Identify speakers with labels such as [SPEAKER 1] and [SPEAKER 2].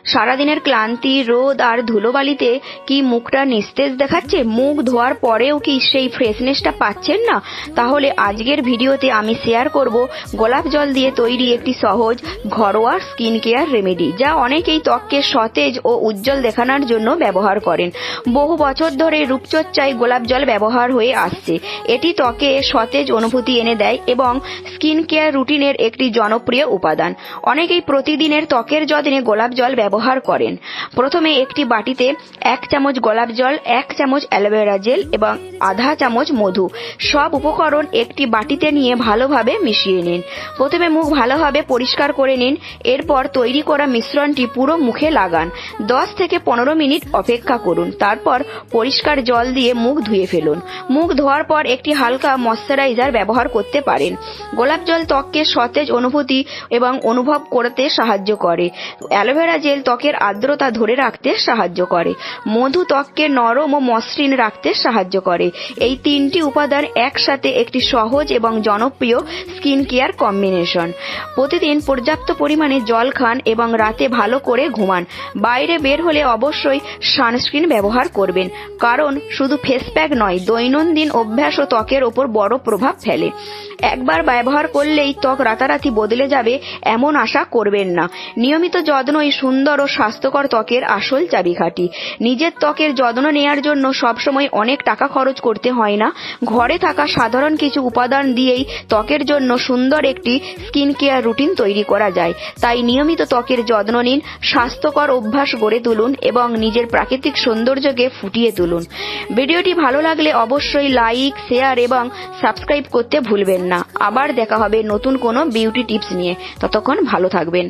[SPEAKER 1] সারাদিনের ক্লান্তি, রোদ আর ধুলোবালিতে কি মুখটা নিস্তেজ দেখাচ্ছে? মুখ ধোয়ার পরেও কি সেই ফ্রেশনেসটা পাচ্ছেন না? তাহলে আজকের ভিডিওতে আমি শেয়ার করব গোলাপ জল দিয়ে তৈরি একটি সহজ ঘরোয়া স্কিন কেয়ার রেমেডি, যা অনেকেই ত্বককে সতেজ ও উজ্জ্বল দেখানোর জন্য ব্যবহার করেন। বহু বছর ধরে রূপচর্চায় গোলাপ জল ব্যবহার হয়ে আসছে। এটি ত্বকে সতেজ অনুভূতি এনে দেয় এবং স্কিন কেয়ার রুটিনের একটি জনপ্রিয় উপাদান। অনেকেই প্রতিদিনের ত্বকের যত্নে গোলাপ জল ব্যবহার করেন। প্রথমে একটি বাটিতে 1 চামচ গোলাপ জল, 1 চামচ অ্যালোভেরা জেল এবং আধা চামচ মধু সব উপকরণ একটি বাটিতে নিয়ে ভালোভাবে মিশিয়ে নিন। প্রথমে মুখ ভালোভাবে পরিষ্কার করে নিন। এরপর তৈরি করা মিশ্রণটি পুরো মুখে লাগান। 10 থেকে 15 মিনিট অপেক্ষা করুন। তারপর পরিষ্কার জল দিয়ে মুখ ধুয়ে ফেলুন। মুখ ধোয়ার পর একটি হালকা ময়শ্চারাইজার ব্যবহার করতে পারেন। গোলাপ জল ত্বককে সতেজ অনুভূতি এবং অনুভব করতে সাহায্য করে। অ্যালোভেরা জেল ত্বকের আর্দ্রতা ধরে রাখতে সাহায্য করে। মধু ত্বককে নরম ও মসৃণ রাখতে সাহায্য করে। এই 3টি উপাদান একসাথে একটি সহজ এবং জনপ্রিয় স্কিন কেয়ার কম্বিনেশন। প্রতিদিন পর্যাপ্ত পরিমাণে জল খান এবং রাতে ভালো করে ঘুমান। বাইরে বের হলে অবশ্যই সানস্ক্রিন ব্যবহার করবেন, কারণ শুধু ফেস প্যাক নয়, দৈনন্দিন অভ্যাসও ত্বকের ওপর বড় প্রভাব ফেলে। একবার ব্যবহার করলেই ত্বক রাতারাতি বদলে যাবে এমন আশা করবেন না। নিয়মিত যত্নই সুন্দর ও স্বাস্থ্যকর ত্বকের আসল চাবিকাঠি। নিজের ত্বকের যত্ন নেওয়ার জন্য সবসময় অনেক টাকা খরচ করতে হয় না। ঘরে থাকা সাধারণ কিছু উপাদান দিয়েই ত্বকের জন্য সুন্দর একটি স্কিন কেয়ার রুটিন তৈরি করা যায়। তাই নিয়মিত ত্বকের যত্ন নিন, স্বাস্থ্যকর অভ্যাস গড়ে তুলুন এবং নিজের প্রাকৃতিক সৌন্দর্যকে ফুটিয়ে তুলুন। ভিডিওটি ভালো লাগলে অবশ্যই লাইক, শেয়ার এবং সাবস্ক্রাইব করতে ভুলবেন না। আবার দেখা হবে নতুন কোনো বিউটি টিপস নিয়ে। ততক্ষণ ভালো থাকবেন।